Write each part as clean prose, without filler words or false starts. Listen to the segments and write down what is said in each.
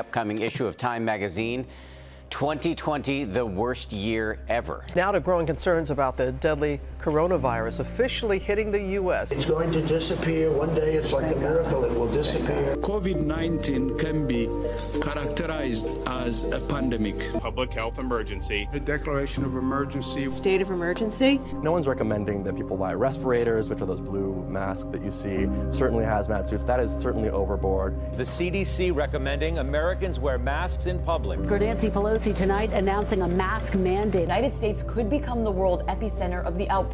Upcoming issue of Time magazine, 2020, the worst year ever. Now to growing concerns about the deadly coronavirus officially hitting the U.S. It's going to disappear. One day it's like a miracle. It will disappear. COVID-19 can be characterized as a pandemic. Public health emergency. A declaration of emergency. State of emergency. No one's recommending that people buy respirators, which are those blue masks that you see. Certainly hazmat suits. That is certainly overboard. The CDC recommending Americans wear masks in public. Nancy Pelosi tonight announcing a mask mandate. The United States could become the world epicenter of the outbreak.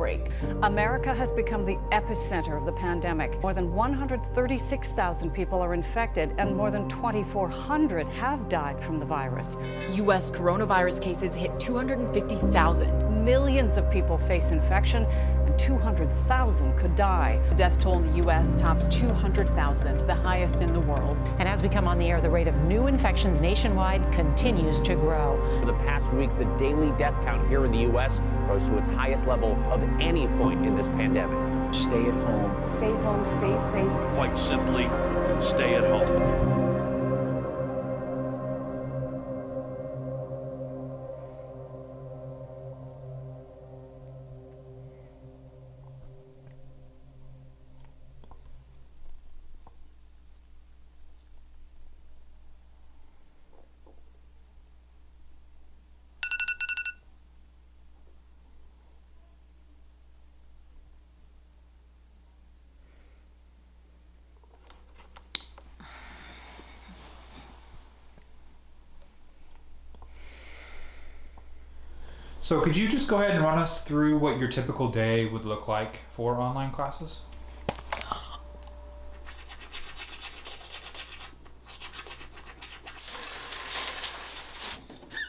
America has become the epicenter of the pandemic. More than 136,000 people are infected and more than 2,400 have died from the virus. U.S. coronavirus cases hit 250,000. Millions of people face infection and 200,000 could die. The death toll in the U.S. tops 200,000, the highest in the world. And as we come on the air, the rate of new infections nationwide continues to grow. For the past week, the daily death count here in the U.S. rose to its highest level of any point in this pandemic. Stay at home. Stay home, stay safe. Quite simply, stay at home. So could you just go ahead and run us through what your typical day would look like for online classes?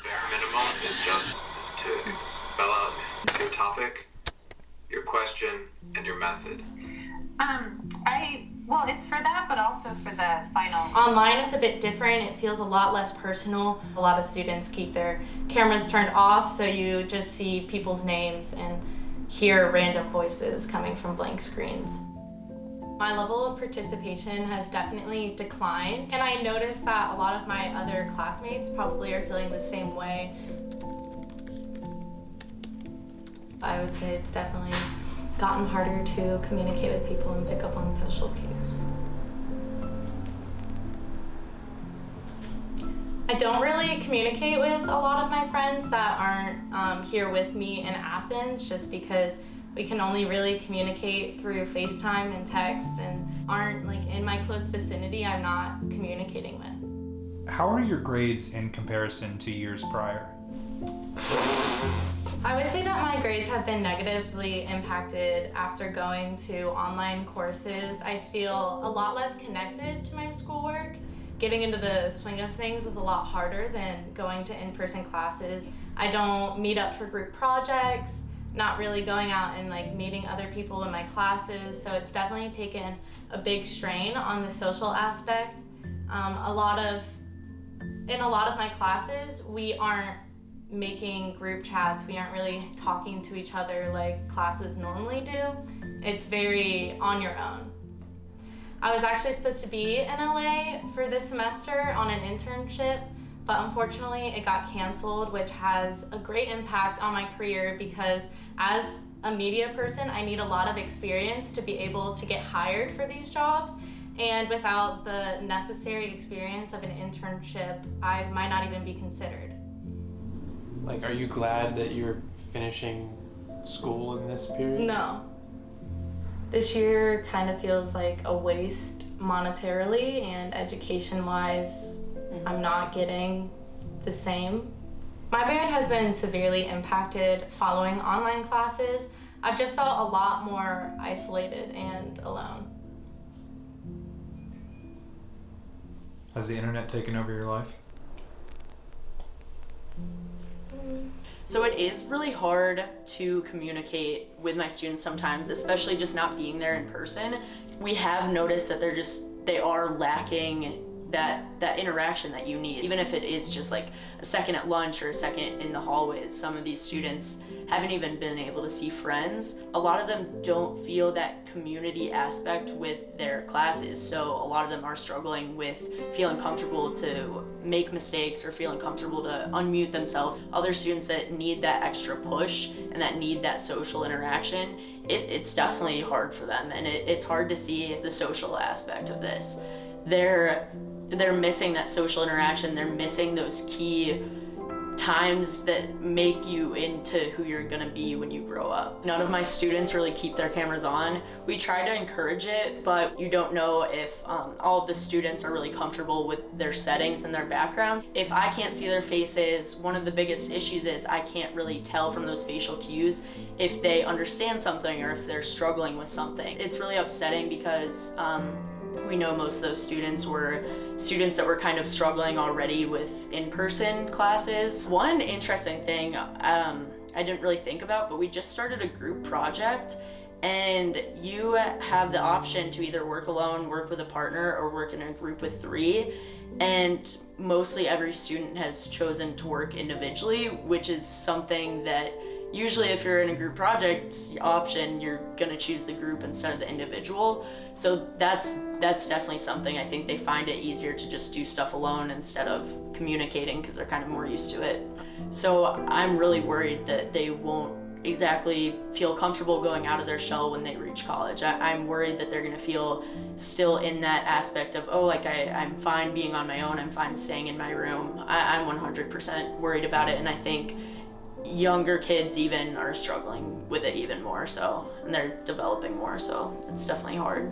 Bare minimum is just to spell out your topic, your question, and your method. Well, it's for that, but also for the final. Online, it's a bit different. It feels a lot less personal. A lot of students keep their cameras turned off, so you just see people's names and hear random voices coming from blank screens. My level of participation has definitely declined, and I noticed that a lot of my other classmates probably are feeling the same way. I would say it's definitely gotten harder to communicate with people and pick up on social cues. I don't really communicate with a lot of my friends that aren't here with me in Athens, just because we can only really communicate through FaceTime and text, and aren't like in my close vicinity I'm not communicating with. How are your grades in comparison to years prior? I would say that my grades have been negatively impacted after going to online courses. I feel a lot less connected to my schoolwork. Getting into the swing of things was a lot harder than going to in-person classes. I don't meet up for group projects, not really going out and like meeting other people in my classes, so it's definitely taken a big strain on the social aspect. In a lot of my classes, we aren't making group chats. We aren't really talking to each other like classes normally do. It's very on your own. I was actually supposed to be in LA for this semester on an internship, but unfortunately it got canceled, which has a great impact on my career because as a media person, I need a lot of experience to be able to get hired for these jobs. And without the necessary experience of an internship, I might not even be considered. Like, are you glad that you're finishing school in this period? No. This year kind of feels like a waste monetarily and education-wise. I'm not getting the same. My mood has been severely impacted following online classes. I've just felt a lot more isolated and alone. Has the internet taken over your life? So it is really hard to communicate with my students sometimes, especially just not being there in person. We have noticed that they are lacking that interaction that you need, even if it is just like a second at lunch or a second in the hallways. Some of these students haven't even been able to see friends. A lot of them don't feel that community aspect with their classes, so a lot of them are struggling with feeling comfortable to make mistakes or feeling comfortable to unmute themselves. Other students that need that extra push and that need that social interaction, it's definitely hard for them, and it's hard to see the social aspect of this. They're missing that social interaction. They're missing those key times that make you into who you're gonna be when you grow up. None of my students really keep their cameras on. We try to encourage it, but you don't know if all of the students are really comfortable with their settings and their backgrounds. If I can't see their faces, one of the biggest issues is I can't really tell from those facial cues if they understand something or if they're struggling with something. It's really upsetting because we know most of those students were students that were kind of struggling already with in-person classes. One interesting thing I didn't really think about, but we just started a group project, and you have the option to either work alone, work with a partner, or work in a group with 3. And mostly every student has chosen to work individually, which is something that usually if you're in a group project option, you're gonna choose the group instead of the individual. So that's definitely something. I think they find it easier to just do stuff alone instead of communicating because they're kind of more used to it. So I'm really worried that they won't exactly feel comfortable going out of their shell when they reach college. I'm worried that they're gonna feel still in that aspect of, oh, like I'm fine being on my own, I'm fine staying in my room. I'm 100% worried about it, and I think younger kids even are struggling with it even more so, and they're developing more, so it's definitely hard.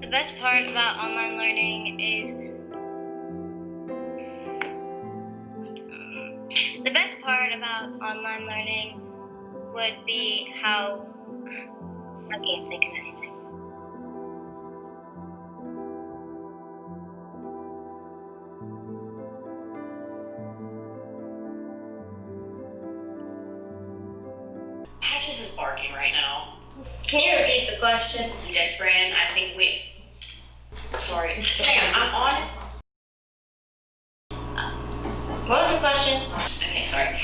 The best part about online learning is would be how I can't think of anything. Patches is barking right now. Can you repeat the question? Different. I think we. Sorry, Sam. I'm on. What was the question? Okay, sorry.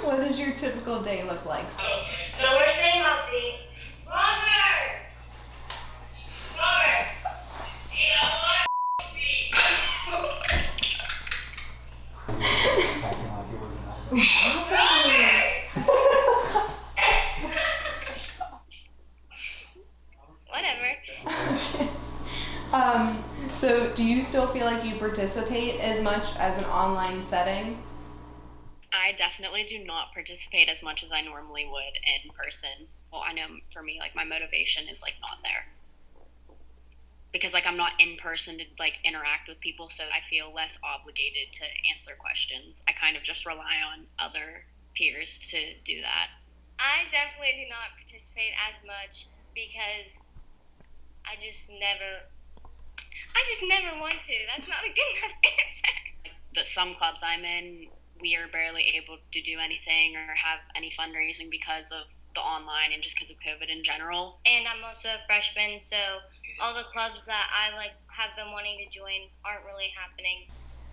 What does your typical day look like? The worst thing about being Robert! Whatever. So do you still feel like you participate as much as an online setting? I definitely do not participate as much as I normally would in person. Well, I know for me, like, my motivation is like not there. Because like I'm not in person to like interact with people, so I feel less obligated to answer questions. I kind of just rely on other peers to do that. I definitely do not participate as much because I just never want to. That's not a good enough answer. Some clubs I'm in, we are barely able to do anything or have any fundraising because of the online and just because of COVID in general. And I'm also a freshman, so all the clubs that I like have been wanting to join aren't really happening.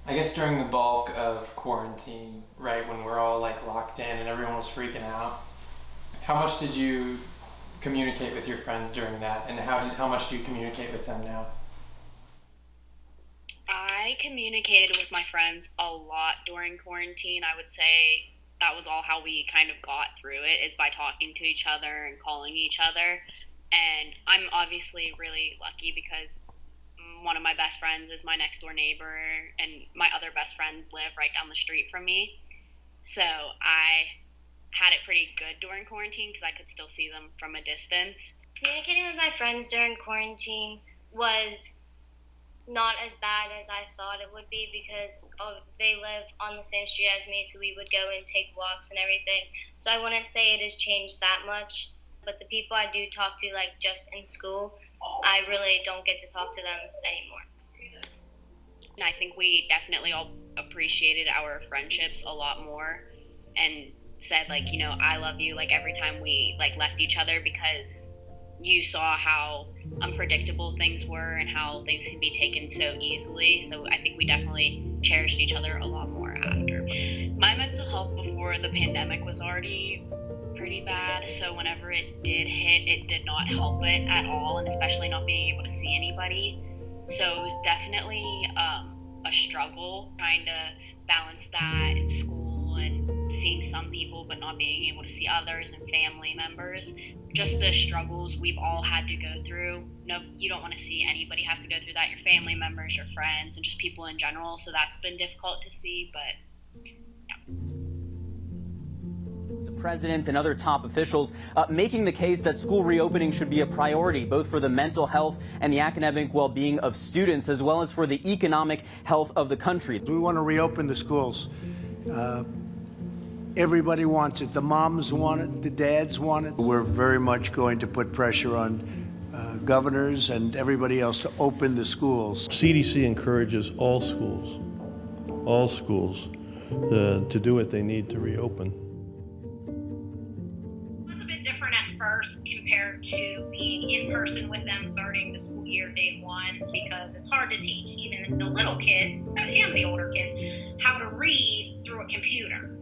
I guess during the bulk of quarantine, right, when we're all like locked in and everyone was freaking out, how much did you communicate with your friends during that, and how much do you communicate with them now? I communicated with my friends a lot during quarantine. I would say that was all how we kind of got through it, is by talking to each other and calling each other. And I'm obviously really lucky because one of my best friends is my next door neighbor, and my other best friends live right down the street from me. So I had it pretty good during quarantine because I could still see them from a distance. Communicating with my friends during quarantine was not as bad as I thought it would be because they live on the same street as me, so we would go and take walks and everything. So I wouldn't say it has changed that much, but the people I do talk to, like just in school, I really don't get to talk to them anymore. And I think we definitely all appreciated our friendships a lot more and said, like, you know, I love you, like, every time we like left each other, because you saw how unpredictable things were and how things can be taken so easily. So I think we definitely cherished each other a lot more after. My mental health before the pandemic was already pretty bad, so whenever it did hit, it did not help it at all, and especially not being able to see anybody. So it was definitely a struggle trying to balance that in school and seeing some people but not being able to see others and family members. Just the struggles we've all had to go through. No, you don't want to see anybody have to go through that, your family members, your friends, and just people in general. So that's been difficult to see, but yeah. The president and other top officials making the case that school reopening should be a priority, both for the mental health and the academic well-being of students, as well as for the economic health of the country. We want to reopen the schools. Everybody wants it. The moms want it. The dads want it. We're very much going to put pressure on governors and everybody else to open the schools. CDC encourages all schools to do what they need to reopen. It was a bit different at first compared to being in person with them starting the school year day one, because it's hard to teach even the little kids and the older kids how to read through a computer.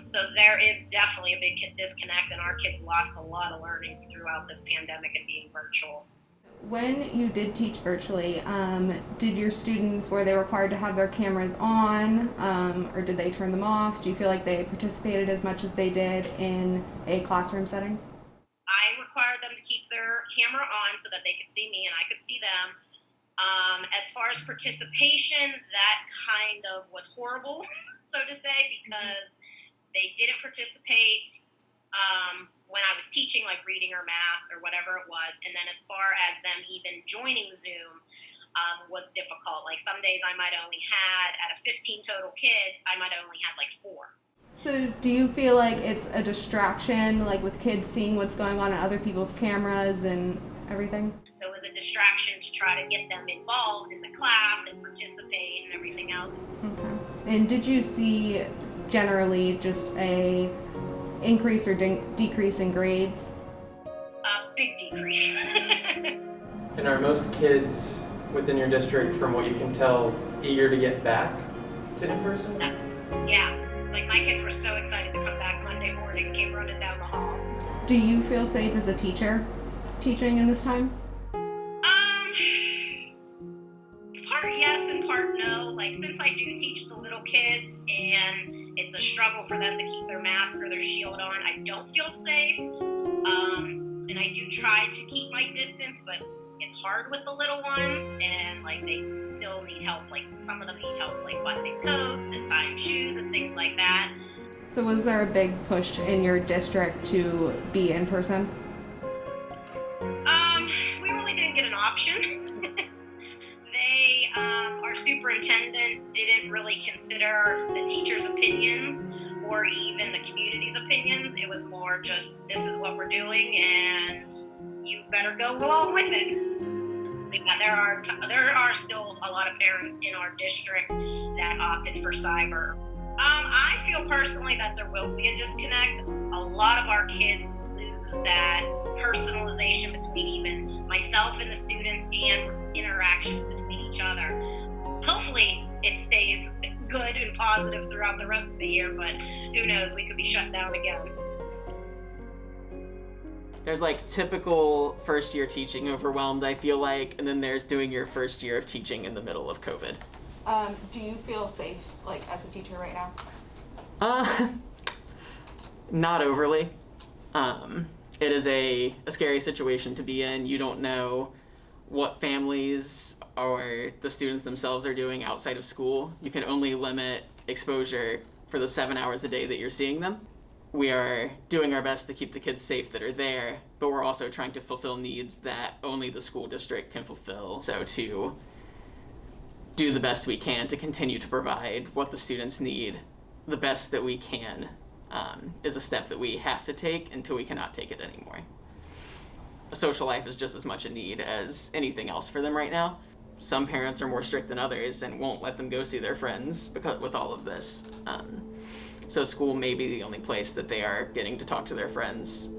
So there is definitely a big disconnect, and our kids lost a lot of learning throughout this pandemic and being virtual. When you did teach virtually, did your students, were they required to have their cameras on, or did they turn them off? Do you feel like they participated as much as they did in a classroom setting? I required them to keep their camera on so that they could see me and I could see them. As far as participation, that kind of was horrible, so to say, because they didn't participate when I was teaching, like reading or math or whatever it was. And then as far as them even joining Zoom was difficult. Like some days I might only had, out of 15 total kids, I might only had like 4. So do you feel like it's a distraction, like with kids seeing what's going on other people's cameras and everything? So it was a distraction to try to get them involved in the class and participate and everything else. Okay. And did you see generally just a increase or decrease in grades? Big decrease. And are most kids within your district, from what you can tell, eager to get back to in-person? Yeah. Like my kids were so excited to come back Monday morning, came running down the hall. Do you feel safe as a teacher teaching in this time? Part yes and part no. Like since I do teach the little kids and it's a struggle for them to keep their mask or their shield on, I don't feel safe. And I do try to keep my distance, but it's hard with the little ones, and like they still need help. Like some of them need help like buttoning coats and tying shoes and things like that. So was there a big push in your district to be in person? We really didn't get an option. Our superintendent didn't really consider the teachers' opinions or even the community's opinions. It was more just, this is what we're doing and you better go along with it. Yeah, there are still a lot of parents in our district that opted for cyber. I feel personally that there will be a disconnect. A lot of our kids lose that personalization between even myself and the students and interactions between each other. Hopefully it stays good and positive throughout the rest of the year, but who knows, we could be shut down again. There's like typical first year teaching overwhelmed, I feel like, and then there's doing your first year of teaching in the middle of COVID. Do you feel safe, like as a teacher right now? Not overly. It is a scary situation to be in. You don't know what families or the students themselves are doing outside of school. You can only limit exposure for the 7 hours a day that you're seeing them. We are doing our best to keep the kids safe that are there, but we're also trying to fulfill needs that only the school district can fulfill. So to do the best we can to continue to provide what the students need, the best that we can, is a step that we have to take until we cannot take it anymore. A social life is just as much a need as anything else for them right now. Some parents are more strict than others and won't let them go see their friends because with all of this. So school may be the only place that they are getting to talk to their friends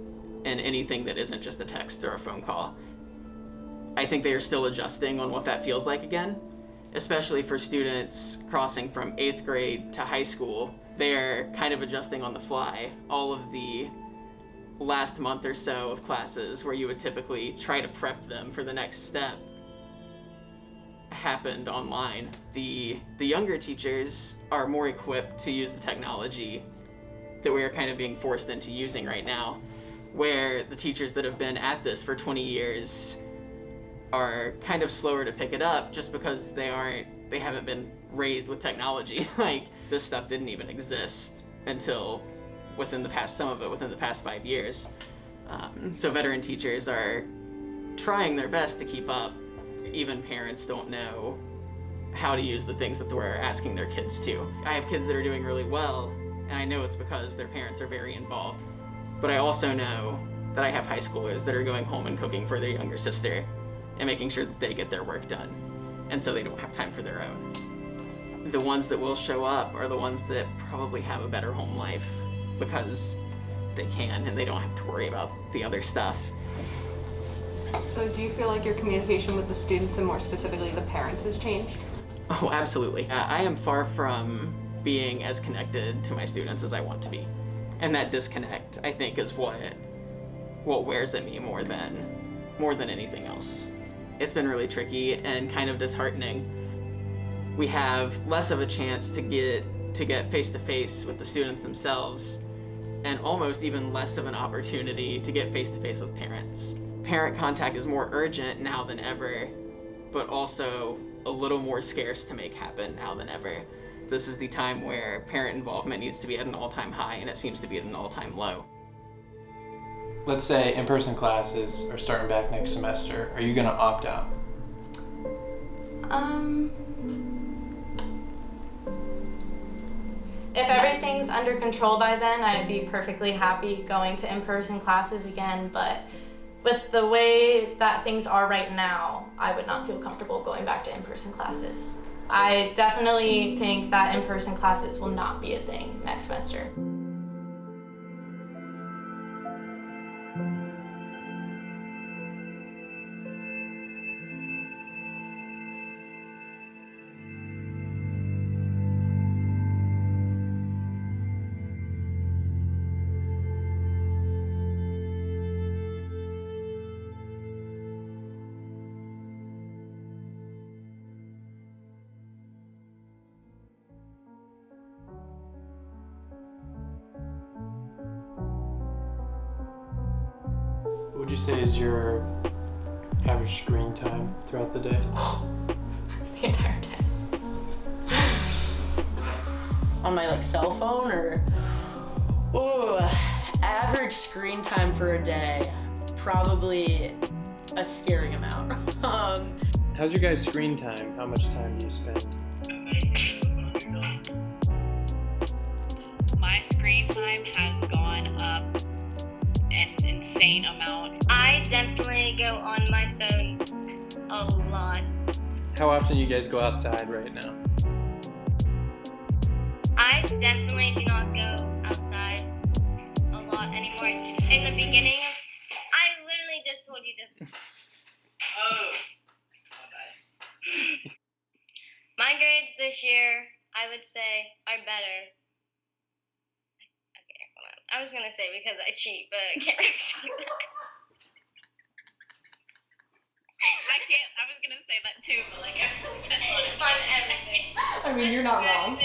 and anything that isn't just a text or a phone call. I think they are still adjusting on what that feels like again, especially for students crossing from 8th grade to high school. They're kind of adjusting on the fly. All of the last month or so of classes where you would typically try to prep them for the next step happened online. The younger teachers are more equipped to use the technology that we are kind of being forced into using right now, where the teachers that have been at this for 20 years are kind of slower to pick it up just because they haven't been raised with technology. Like, this stuff didn't even exist until within the past 5 years. So veteran teachers are trying their best to keep up. Even parents don't know how to use the things that we're asking their kids to. I have kids that are doing really well, and I know it's because their parents are very involved. But I also know that I have high schoolers that are going home and cooking for their younger sister and making sure that they get their work done, and so they don't have time for their own. The ones that will show up are the ones that probably have a better home life because they can and they don't have to worry about the other stuff. So do you feel like your communication with the students and more specifically the parents has changed? Oh, absolutely. I am far from being as connected to my students as I want to be. And that disconnect, I think, is what wears at me more than anything else. It's been really tricky and kind of disheartening. We have less of a chance to get face-to-face with the students themselves, and almost even less of an opportunity to get face-to-face with parents. Parent contact is more urgent now than ever, but also a little more scarce to make happen now than ever. This is the time where parent involvement needs to be at an all-time high, and it seems to be at an all-time low. Let's say in-person classes are starting back next semester. Are you going to opt out? If everything's under control by then, I'd be perfectly happy going to in-person classes again, but with the way that things are right now, I would not feel comfortable going back to in-person classes. I definitely think that in-person classes will not be a thing next semester. What would you say is your average screen time throughout the day? The entire day. On my cell phone or? Ooh, average screen time for a day, probably a scary amount. How's your guys' screen time? How much time do you spend? My screen time has gone up an insane amount. I definitely go on my phone a lot. How often do you guys go outside right now? I definitely do not go outside a lot anymore. In the beginning, I literally just told you to. Oh. My grades this year, I would say, are better. Okay, hold on. I was gonna say because I cheat, but I can't really say that. I was gonna say that too, but I feel like that's on everything. I mean, you're not wrong.